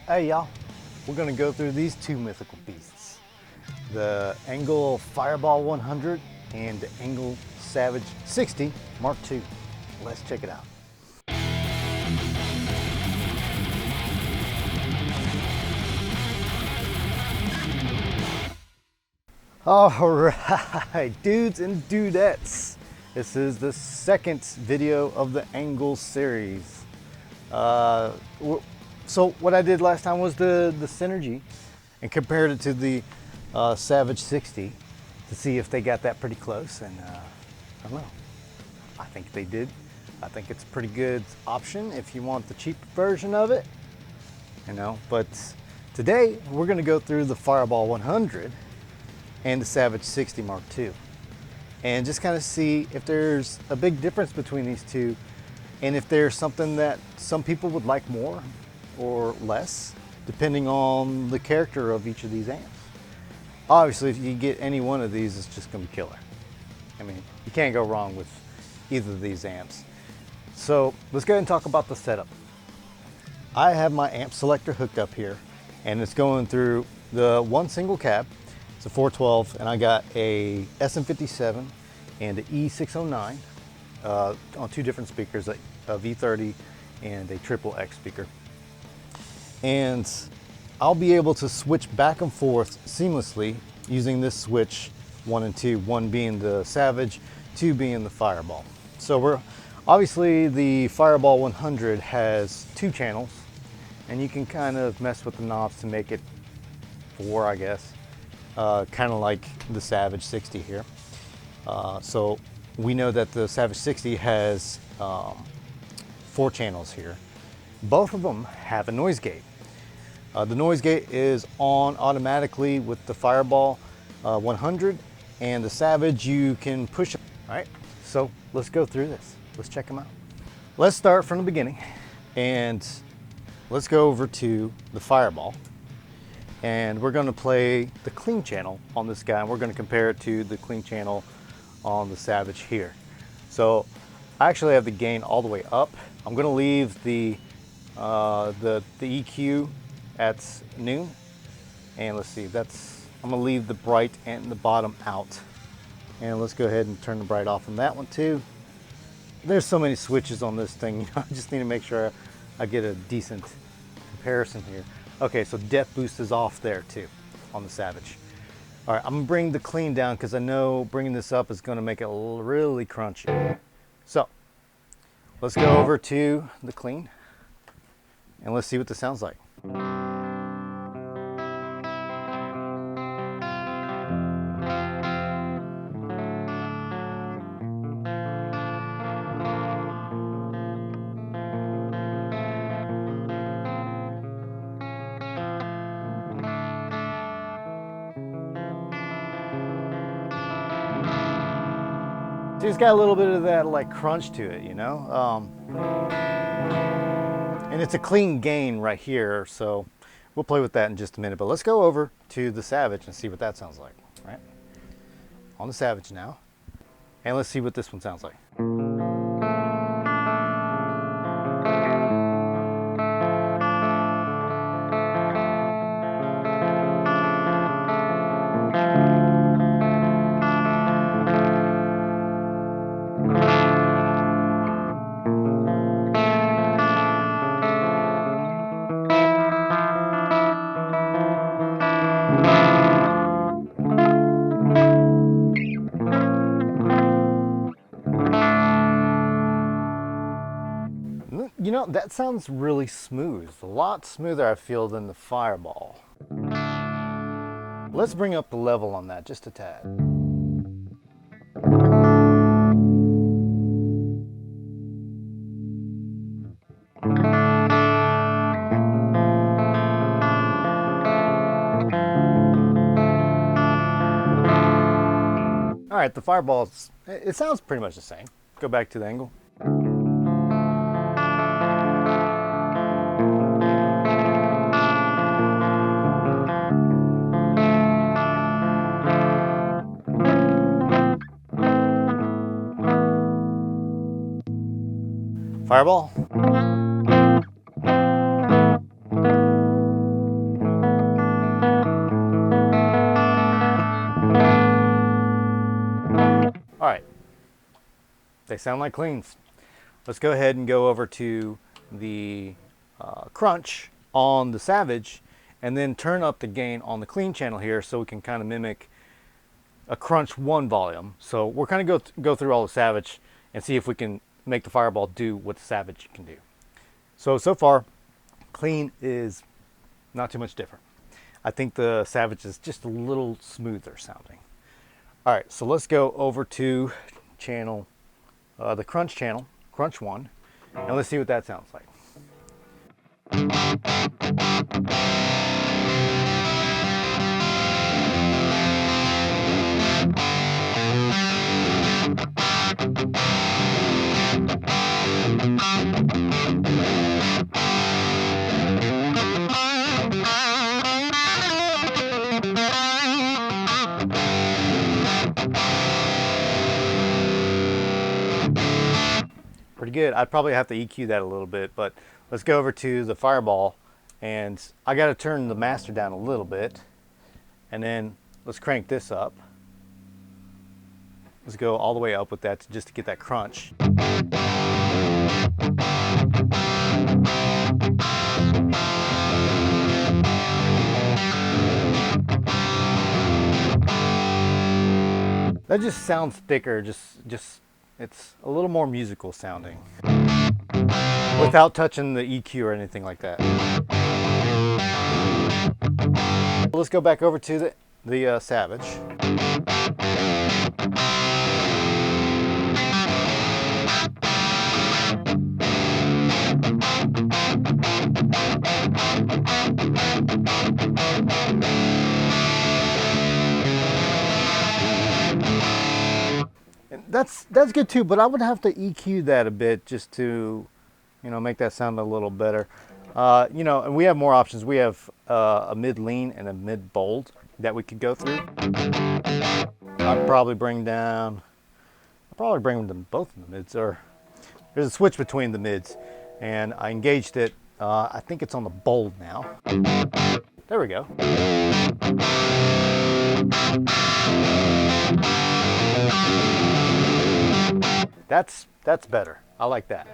Hey y'all, we're gonna go through these two mythical beasts. The ENGL Fireball 100 and the ENGL Savage 60 Mark II. Let's check it out. All right, dudes and dudettes. This is the second video of the ENGL series. So what I did last time was the Synergy and compared it to the Savage 60 to see if they got that pretty close, and I don't know. I think they did. I think it's a pretty good option if you want the cheap version of it, you know. But today we're going to go through the Fireball 100 and the Savage 60 Mark II and just kind of see if there's a big difference between these two and if there's something that some people would like more or less depending on the character of each of these amps. Obviously, if you get any one of these, it's just going to be killer. I mean, you can't go wrong with either of these amps. So let's go ahead and talk about the setup. I have my amp selector hooked up here, and it's going through the one single cab. It's a 412, and I got a SM57 and an E609 on two different speakers, a V30 and a triple X speaker. And I'll be able to switch back and forth seamlessly using this switch 1 and 2, 1 being the Savage, 2 being the Fireball. So we're obviously the Fireball 100 has 2 channels, and you can kind of mess with the knobs to make it 4, I guess, kind of like the Savage 60 here. So we know that the Savage 60 has 4 channels here. Both of them have a noise gate. The noise gate is on automatically with the Fireball 100, and the Savage you can push it. All right, so let's go through this. Let's check them out. Let's start from the beginning, and let's go over to the Fireball, and we're going to play the clean channel on this guy, and we're going to compare it to the clean channel on the Savage here. So I actually have the gain all the way up. I'm going to leave the EQ at noon, and let's see, I'm gonna leave the bright and the bottom out, and let's go ahead and turn the bright off on that one too. There's so many switches on this thing, you know, I just need to make sure I get a decent comparison here. Okay, so depth boost is off there too on the Savage. All right, I'm gonna bring the clean down because I know bringing this up is gonna make it really crunchy. So let's go over to the clean and let's see what this sounds like. It's got a little bit of that like crunch to it, you know? And it's a clean gain right here, so we'll play with that in just a minute. But let's go over to the Savage and see what that sounds like, right? On the Savage now, and let's see what this one sounds like. You know, that sounds really smooth. A lot smoother, I feel, than the Fireball. Let's bring up the level on that just a tad. All right, the Fireball, it sounds pretty much the same. Go back to the ENGL. Fireball. They sound like cleans. Let's go ahead and go over to the crunch on the Savage, and then turn up the gain on the clean channel here so we can kind of mimic a crunch 1 volume. So we're kind of go through all the Savage and see if we can make the Fireball do what the Savage can do. So far, clean is not too much different. I think the Savage is just a little smoother sounding. All right, so let's go over to channel, the crunch channel, crunch 1, and let's see what that sounds like. Pretty good. I'd probably have to EQ that a little bit, but let's go over to the Fireball, and I got to turn the master down a little bit, and then let's crank this up. Let's go all the way up with that just to get that crunch. That just sounds thicker, just it's a little more musical sounding without touching the EQ or anything like that. Let's go back over to the Savage. That's good too, but I would have to EQ that a bit just to, make that sound a little better. And we have more options. We have a mid lean and a mid bold that we could go through. I'd probably bring them both in the mids, or there's a switch between the mids, and I engaged it. I think it's on the bold now. There we go. That's better. I like that.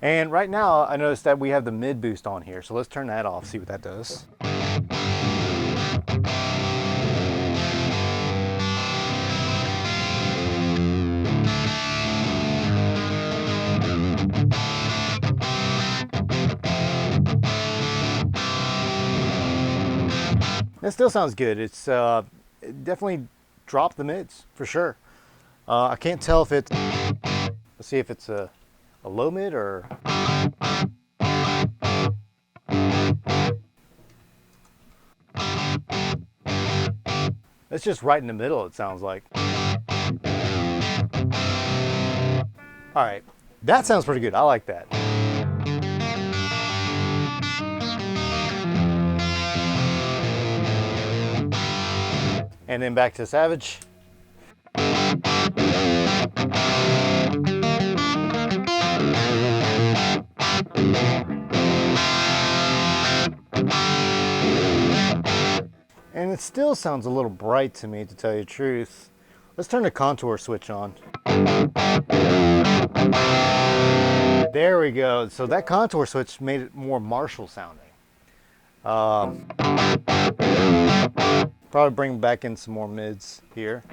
And right now I noticed that we have the mid boost on here, so let's turn that off, see what that does. It still sounds good. It definitely dropped the mids for sure. I can't tell if it's, let's see if it's a low mid or. It's just right in the middle, it sounds like. All right, that sounds pretty good. I like that. And then back to Savage. And it still sounds a little bright to me, to tell you the truth. Let's turn the contour switch on. There we go. So that contour switch made it more Marshall sounding. Probably bring back in some more mids here.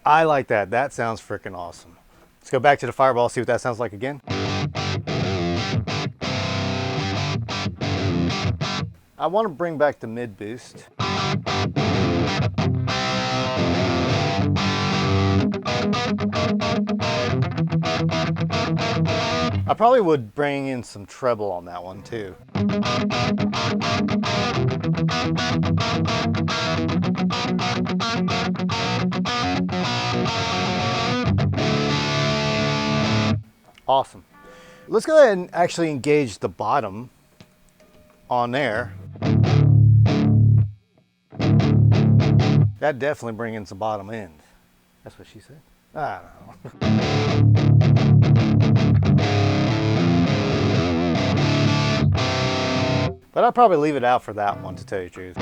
I like that. That sounds freaking awesome. Let's go back to the Fireball, see what that sounds like again. I want to bring back the mid boost. I probably would bring in some treble on that one too. Awesome. Let's go ahead and actually engage the bottom on there. That definitely bring in some bottom end. That's what she said. I don't know. But I'll probably leave it out for that one, to tell you the truth.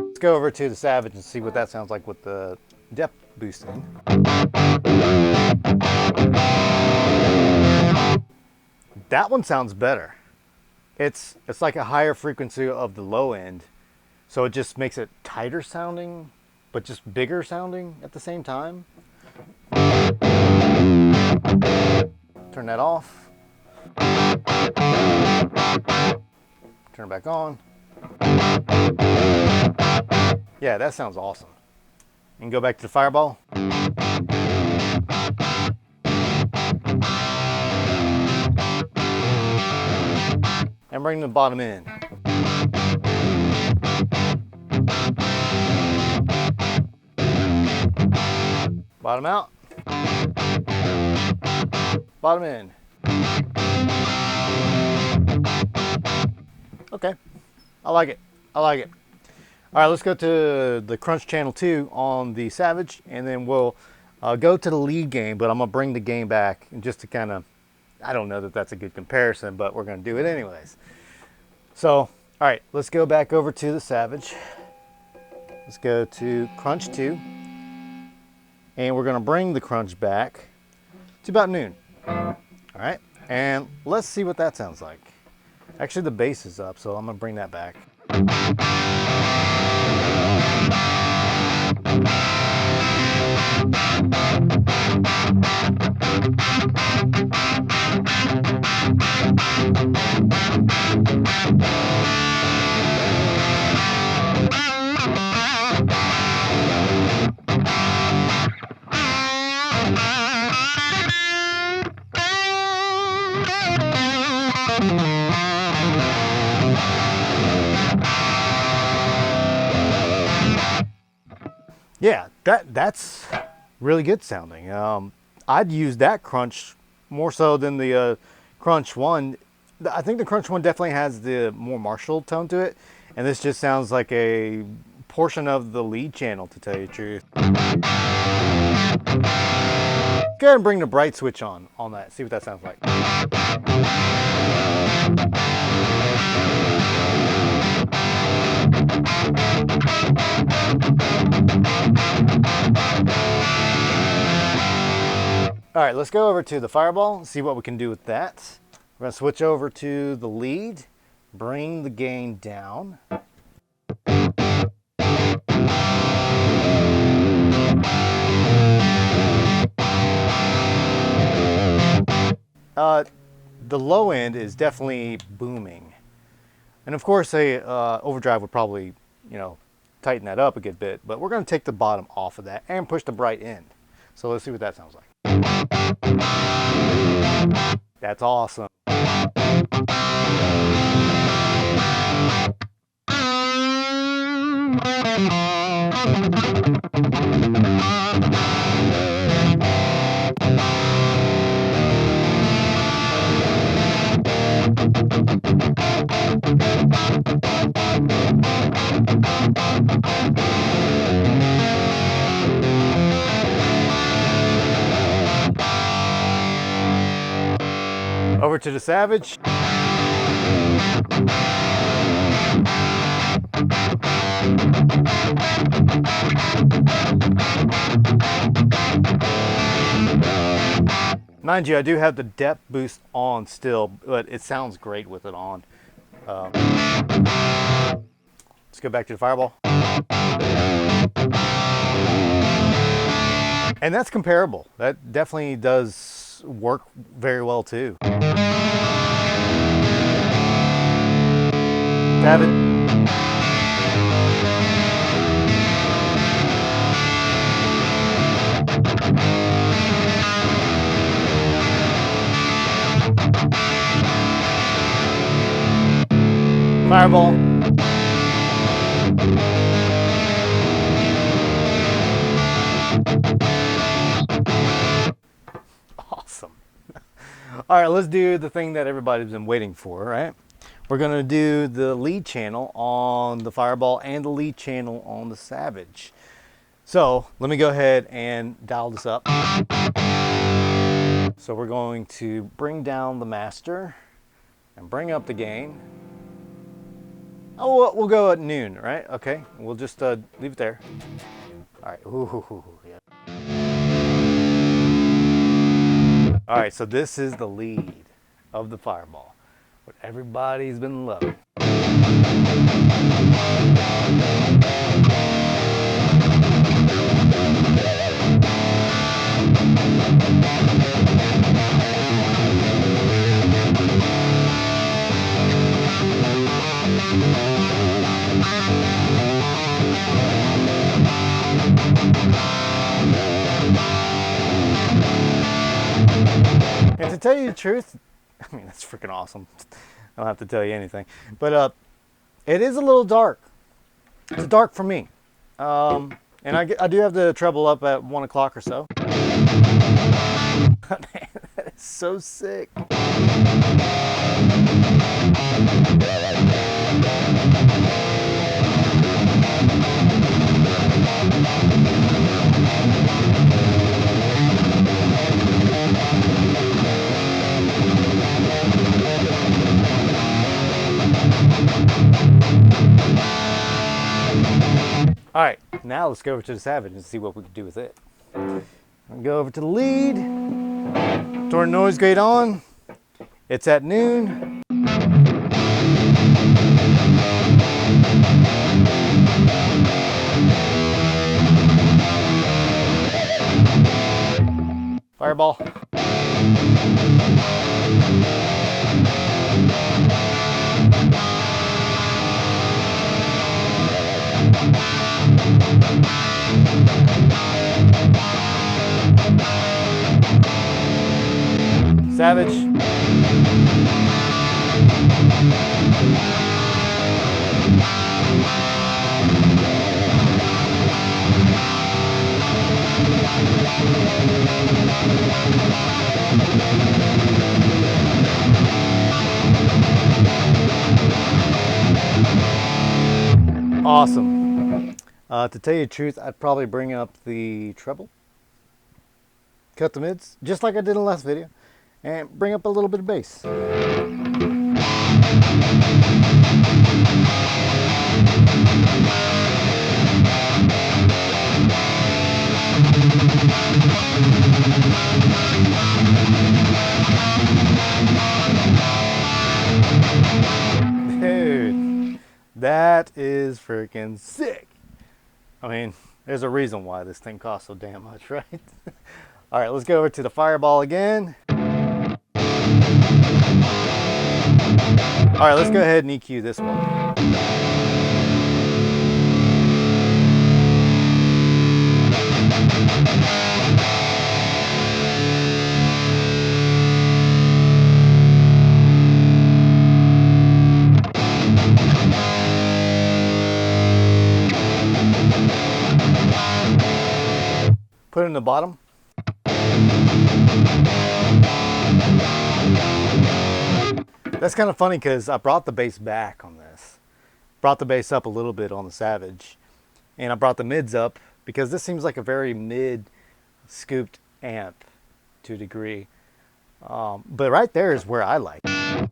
Let's go over to the Savage and see what that sounds like with the depth boosting. That one sounds better. It's like a higher frequency of the low end, so it just makes it tighter sounding, but just bigger sounding at the same time. Turn that off. Turn it back on. Yeah, that sounds awesome. And go back to the Fireball. And bring the bottom in. Bottom out. Bottom in. Okay, I like it. I like it. All right, let's go to the Crunch Channel 2 on the Savage, and then we'll go to the lead gain, but I'm gonna bring the gain back just to kind of, I don't know that that's a good comparison, but we're gonna do it anyways. So, all right, let's go back over to the Savage. Let's go to Crunch 2, and we're gonna bring the crunch back to about noon. All right, and let's see what that sounds like. Actually, the bass is up, so I'm gonna bring that back. Yeah, that's really good sounding. I'd use that crunch more so than the Crunch 1. I think the Crunch 1 definitely has the more martial tone to it, and this just sounds like a portion of the lead channel, to tell you the truth. Go ahead and bring the bright switch on that, see what that sounds like. All right, let's go over to the Fireball and see what we can do with that. We're gonna switch over to the lead, bring the gain down. The low end is definitely booming. And of course, a overdrive would probably, tighten that up a good bit, but we're gonna take the bottom off of that and push the bright end. So let's see what that sounds like. That's awesome. Over to the Savage. Mind you, I do have the depth boost on still, but it sounds great with it on. Let's go back to the Fireball. And that's comparable. That definitely does work very well too. Have it. Fireball. Awesome. All right, let's do the thing that everybody's been waiting for, right? we're gonna do the lead channel on the Fireball and the lead channel on the Savage. So let me go ahead and dial this up. So we're going to bring down the master and bring up the gain. Oh, we'll go at noon, right? Okay, we'll just leave it there. All right, ooh, yeah. All right, so this is the lead of the Fireball, what everybody's been loving. And to tell you the truth, I mean, that's freaking awesome. I don't have to tell you anything. But it is a little dark. It's dark for me. And I do have the treble up at 1 o'clock or so. Man, that is so sick. All right, now let's go over to the Savage and see what we can do with it. I'll go over to the lead, turn the noise gate on. It's at noon. Fireball. Savage. Awesome. To tell you the truth, I'd probably bring up the treble, cut the mids, just like I did in the last video, and bring up a little bit of bass. Dude, that is freaking sick. I mean, there's a reason why this thing costs so damn much, right? All right, let's go over to the Fireball again. All right, let's go ahead and EQ this one. Put it in the bottom. That's kind of funny because I brought the bass back on this. Brought the bass up a little bit on the Savage. And I brought the mids up because this seems like a very mid scooped amp to a degree. But right there is where I like it.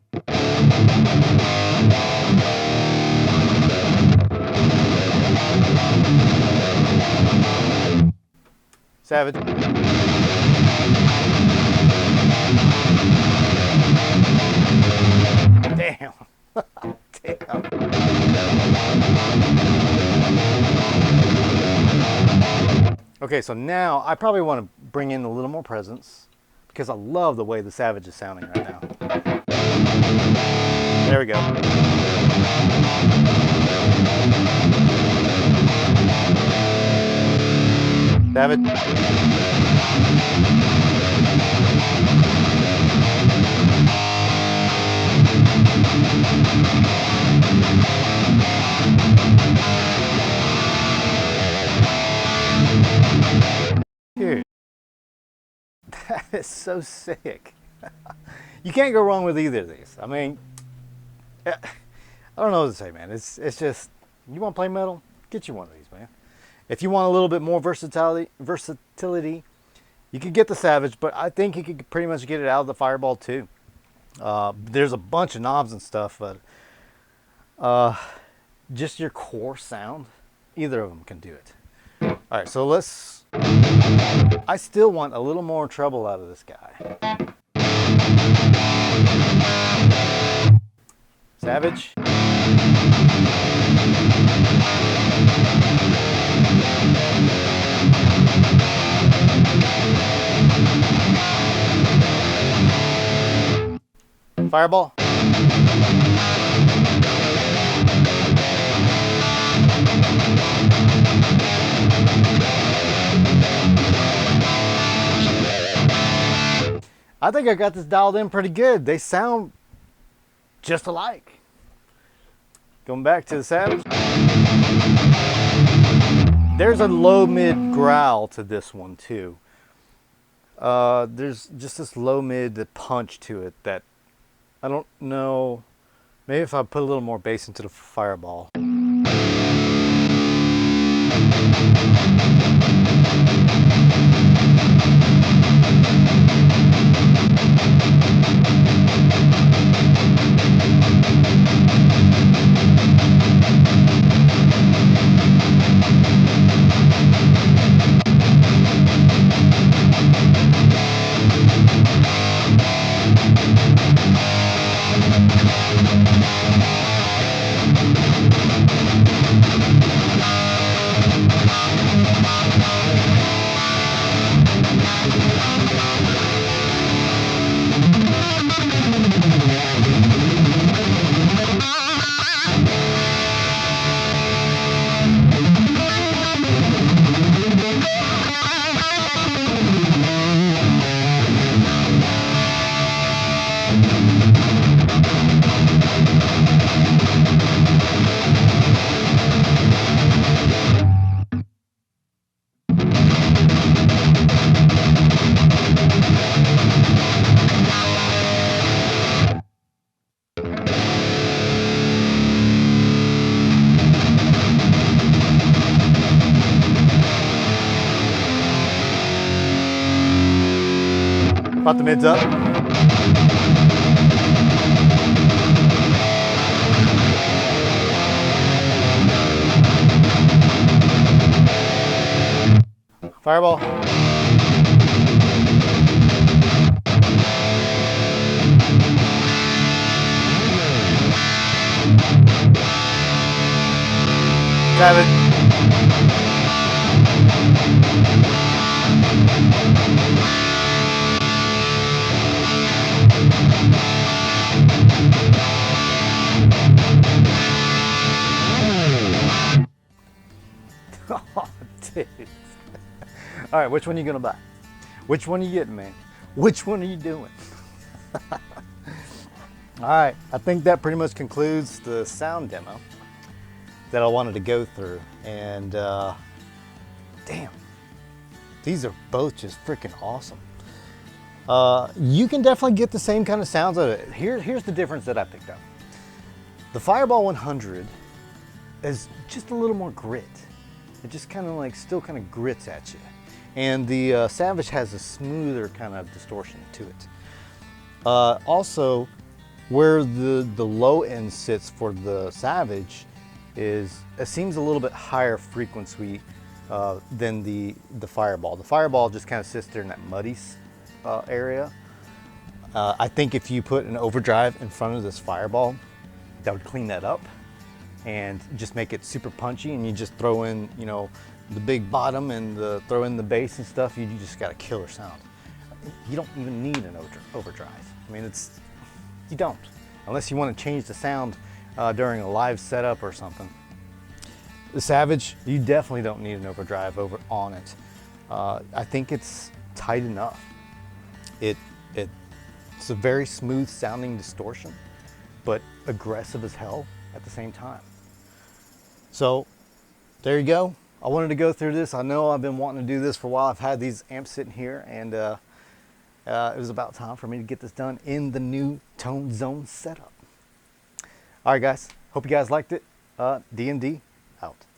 Savage. Damn. Damn. Okay, so now I probably want to bring in a little more presence because I love the way the Savage is sounding right now. There we go. Savage. Dude, that is so sick. You can't go wrong with either of these. I mean, I don't know what to say, man. It's just, you want to play metal? Get you one of these, man. If you want a little bit more versatility, you could get the Savage, but I think you could pretty much get it out of the Fireball too. There's a bunch of knobs and stuff, but just your core sound, either of them can do it. All right, so let's, I still want a little more treble out of this guy. Savage. Fireball. I think I got this dialed in pretty good. They sound just alike. Going back to the Savage. There's a low mid growl to this one too. There's just this low mid punch to it that I don't know. Maybe if I put a little more bass into the Fireball. Brought the mids up. Fireball. Savage. Oh, dude. All right, which one are you gonna buy? Which one are you getting, man? Which one are you doing? All right, I think that pretty much concludes the sound demo that I wanted to go through. And damn, these are both just freaking awesome. You can definitely get the same kind of sounds out of it. Here's the difference that I picked up. The Fireball 100 is just a little more grit. It just kind of like still kind of grits at you. And the Savage has a smoother kind of distortion to it. Also, where the low end sits for the Savage is, it seems a little bit higher frequency than the Fireball. The Fireball just kind of sits there in that muddy area. I think if you put an overdrive in front of this Fireball, that would clean that up and just make it super punchy, and you just throw in, you know, the big bottom and throw in the bass and stuff, you just got a killer sound. You don't even need an overdrive. I mean, you don't, unless you want to change the sound during a live setup or something. The Savage, you definitely don't need an overdrive on it. I think it's tight enough. It's a very smooth sounding distortion, but aggressive as hell at the same time. So there you go. I wanted to go through this. I know I've been wanting to do this for a while. I've had these amps sitting here, and it was about time for me to get this done in the new Tone Zone setup. All right, guys. Hope you guys liked it. DMD out.